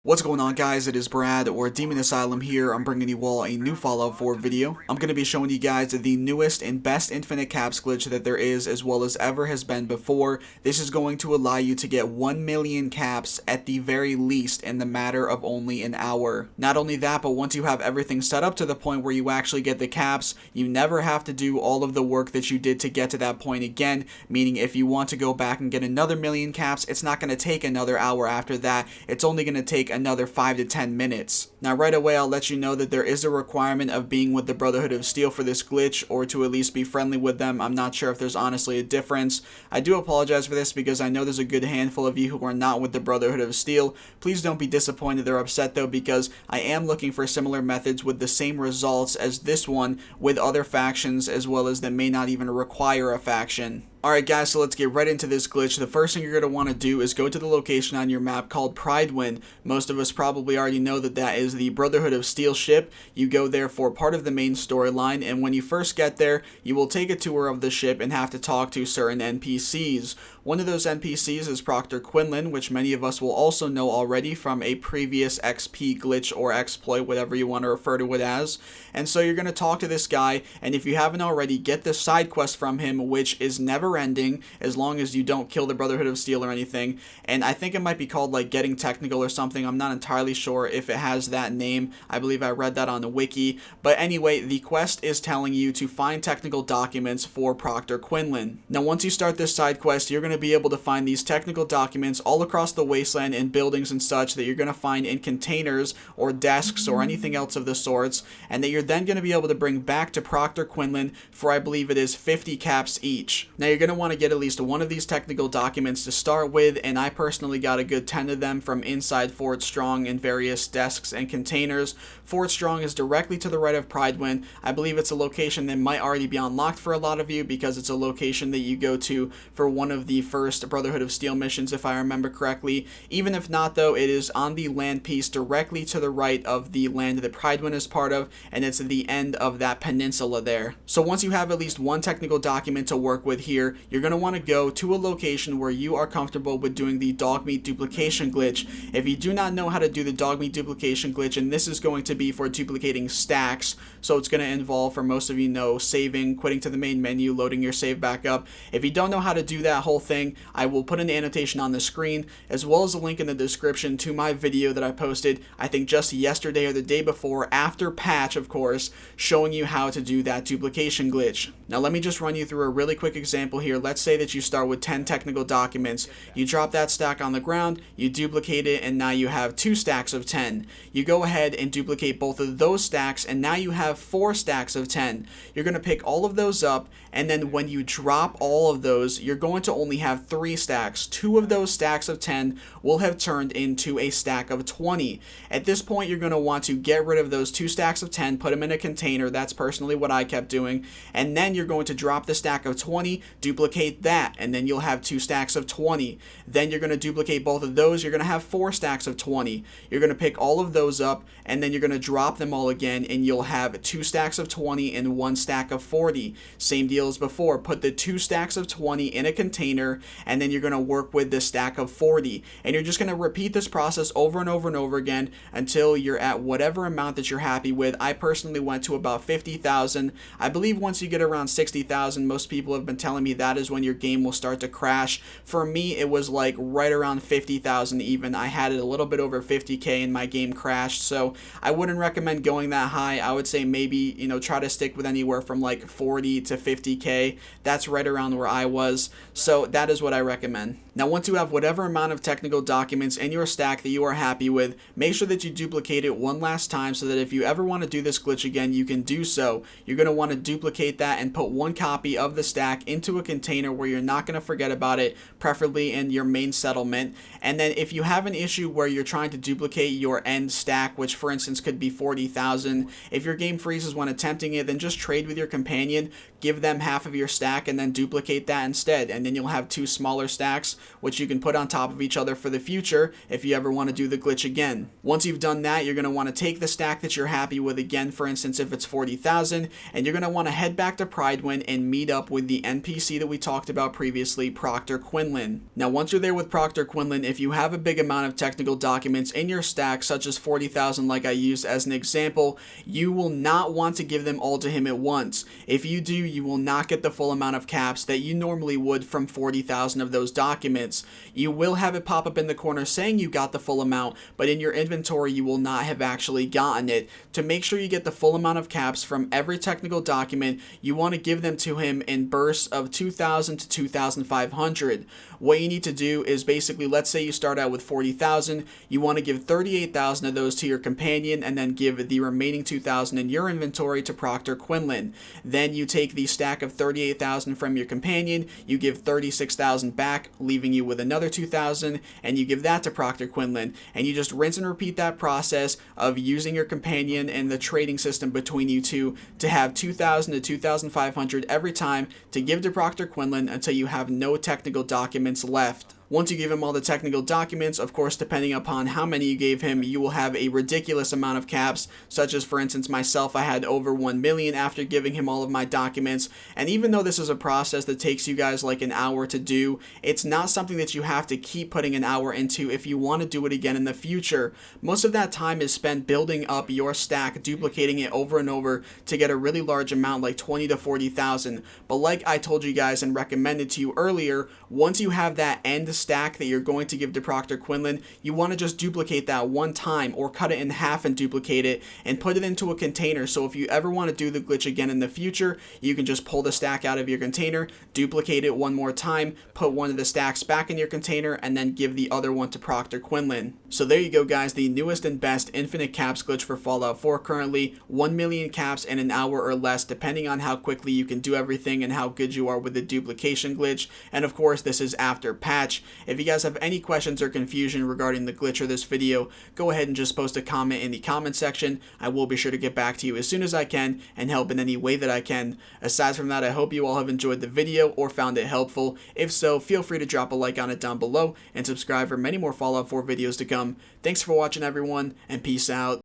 What's going on, guys? It is Brad, or DemonAsylum here. I'm bringing you all a new Fallout 4 video. I'm going to be showing you guys the newest and best infinite caps glitch that there is, as well as ever has been before. This is going to allow you to get 1 million caps at the very least in the matter of only an hour. Not only that, but once you have everything set up to the point where you actually get the caps, you never have to do all of the work that you did to get to that point again, meaning if you want to go back and get another million caps, it's not going to take another hour after that. It's only going to take another 5 to 10 minutes. Now right away I'll let you know that there is a requirement of being with the Brotherhood of Steel for this glitch, or to at least be friendly with them. I'm not sure if there's honestly a difference. I do apologize for this because I know there's a good handful of you who are not with the Brotherhood of Steel. Please don't be disappointed or upset though, because I am looking for similar methods with the same results as this one with other factions, as well as that may not even require a faction. Alright guys, so let's get right into this glitch. The first thing you're going to want to do is go to the location on your map called Pridewind. Most of us probably already know that that is the Brotherhood of Steel ship. You go there for part of the main storyline, and when you first get there, you will take a tour of the ship and have to talk to certain NPCs. One of those NPCs is Proctor Quinlan, which many of us will also know already from a previous XP glitch or exploit, whatever you want to refer to it as. And so you're going to talk to this guy, and if you haven't already, get the side quest from him, which is never ending as long as you don't kill the Brotherhood of Steel or anything. And I think it might be called like Getting Technical or something. I'm not entirely sure if it has that name. I believe I read that on the wiki. But anyway, the quest is telling you to find technical documents for Proctor Quinlan. Now once you start this side quest, you're going to be able to find these technical documents all across the wasteland in buildings and such that you're going to find in containers or desks or anything else of the sorts, and that you're then going to be able to bring back to Proctor Quinlan for, I believe it is 50 caps each. Now you're going to want to get at least one of these technical documents to start with, and I personally got a good 10 of them from inside Fort Strong in various desks and containers. Fort Strong is directly to the right of Pridewind. I believe it's a location that might already be unlocked for a lot of you, because it's a location that you go to for one of the first Brotherhood of Steel missions, if I remember correctly. Even if not though, it is on the land piece directly to the right of the land that Pridewind is part of, and it's at the end of that peninsula there. So once you have at least one technical document to work with here, you're going to want to go to a location where you are comfortable with doing the dog meat duplication glitch. If you do not know how to do the dog meat duplication glitch, and this is going to be for duplicating stacks, so it's going to involve, for most of you know, saving, quitting to the main menu, loading your save back up. If you don't know how to do that whole thing, I will put an annotation on the screen, as well as a link in the description to my video that I posted, I think just yesterday or the day before, after patch of course, showing you how to do that duplication glitch. Now let me just run you through a really quick example here. Let's say that you start with 10 technical documents. You drop that stack on the ground, you duplicate it, and now you have 2 stacks of 10. You go ahead and duplicate both of those stacks, and now you have 4 stacks of 10. You're going to pick all of those up, and then when you drop all of those, you're going to only have 3 stacks. 2 of those stacks of 10 will have turned into a stack of 20. At this point, you're going to want to get rid of those 2 stacks of 10, put them in a container. That's personally what I kept doing. And then you're going to drop the stack of 20, duplicate that, and then you'll have 2 stacks of 20. Then you're going to duplicate both of those. You're going to have 4 stacks of 20. You're going to pick all of those up, and then you're going to drop them all again, and you'll have 2 stacks of 20 and 1 stack of 40. Same deal as before. Put the 2 stacks of 20 in a container, and then you're going to work with the stack of 40. And you're just going to repeat this process over and over and over again until you're at whatever amount that you're happy with. I personally went to about 50,000. I believe once you get around 60,000, most people have been telling me that is when your game will start to crash. For me, it was like right around 50,000 even. I had it a little bit over 50k and my game crashed, so I wouldn't recommend going that high. I would say maybe, you know, try to stick with anywhere from like 40 to 50k. That's right around where I was, so that is what I recommend. Now once you have whatever amount of technical documents in your stack that you are happy with, make sure that you duplicate it one last time so that if you ever want to do this glitch again, you can do so. You're going to want to duplicate that and put one copy of the stack into a container where you're not going to forget about it, preferably in your main settlement. And then if you have an issue where you're trying to duplicate your end stack, which for instance could be 40,000, if your game freezes when attempting it, then just trade with your companion, give them half of your stack, and then duplicate that instead, and then you'll have two smaller stacks, which you can put on top of each other for the future if you ever want to do the glitch again. Once you've done that, you're going to want to take the stack that you're happy with again, for instance, if it's 40,000, and you're going to want to head back to Pridewind and meet up with the NPC that we talked about previously, Proctor Quinlan. Now, once you're there with Proctor Quinlan, if you have a big amount of technical documents in your stack, such as 40,000 like I used as an example, you will not want to give them all to him at once. If you do, you will not get the full amount of caps that you normally would from 40,000 of those documents. You will have it pop up in the corner saying you got the full amount, but in your inventory you will not have actually gotten it. To make sure you get the full amount of caps from every technical document, you want to give them to him in bursts of 2,000 to 2,500. What you need to do is basically, let's say you start out with 40,000, you want to give 38,000 of those to your companion and then give the remaining 2,000 in your inventory to Proctor Quinlan. Then you take the stack of 38,000 from your companion, you give 36,000 back, leaving you with another 2,000, and you give that to Proctor Quinlan, and you just rinse and repeat that process of using your companion and the trading system between you two to have 2,000 to 2,500 every time to give to Proctor Quinlan until you have no technical documents left. Once you give him all the technical documents, of course, depending upon how many you gave him, you will have a ridiculous amount of caps, such as, for instance, myself, I had over 1 million after giving him all of my documents. And even though this is a process that takes you guys like an hour to do, it's not something that you have to keep putting an hour into if you want to do it again in the future. Most of that time is spent building up your stack, duplicating it over and over to get a really large amount, like 20 to 40,000. But like I told you guys and recommended to you earlier, once you have that end stack that you're going to give to Proctor Quinlan, you want to just duplicate that one time or cut it in half and duplicate it and put it into a container. So if you ever want to do the glitch again in the future, you can just pull the stack out of your container, duplicate it one more time, put one of the stacks back in your container, and then give the other one to Proctor Quinlan. So there you go, guys, the newest and best infinite caps glitch for Fallout 4 currently. 1 million caps in an hour or less, depending on how quickly you can do everything and how good you are with the duplication glitch. And of course, this is after patch. If you guys have any questions or confusion regarding the glitch or this video, go ahead and just post a comment in the comment section. I will be sure to get back to you as soon as I can and help in any way that I can. Aside from that, I hope you all have enjoyed the video or found it helpful. If so, feel free to drop a like on it down below and subscribe for many more Fallout 4 videos to come. Thanks for watching, everyone, and peace out.